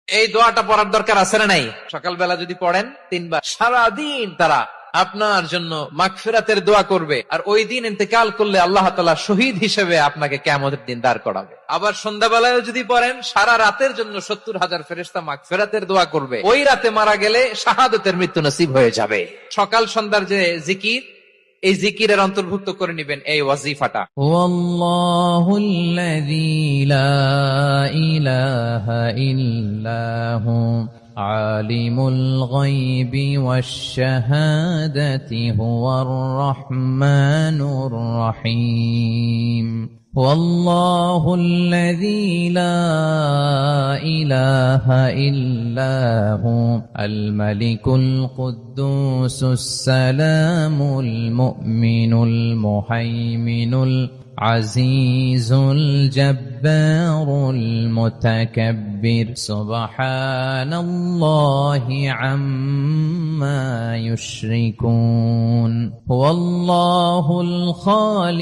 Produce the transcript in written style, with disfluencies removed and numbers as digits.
এই দোয়াটা পড়ার দরকার আছে না নাই? সকালবেলা যদি পড়েন 3 বার, সারাদিন তারা আপনার জন্য মাগফিরাতের দোয়া করবে। আর ওই দিন ইন্তেকাল করলে আল্লাহ তাআলা শহীদ হিসেবে আপনাকে কিয়ামতের দিন দাঁড় করাবে। আবার সন্ধ্যাবেলায় যদি পড়েন, সারা রাতের জন্য 70,000 ফেরেশতা মাগফিরাতের দোয়া করবে। ওই রাতে মারা গেলে শাহাদাতের মৃত্যু নসিব হয়ে যাবে। সকাল সন্ধ্যার যে জিকির, এই জিকিরের অন্তর্ভুক্ত করে নেবেন এই ওয়াজিফাটা। ওয়াল্লাহুল্লাযী লা ইলাহা ইল্লাহু আলিমুল গায়বি ওয়াশ শাহাদাতি হুয়ার রাহমানুর রহিম। والله الذي لا إله إلا هو الملك القدوس السلام المؤمن المهيمن العزيز الجبار المتكبر سبحان الله عما يشركون. هو الله الخالق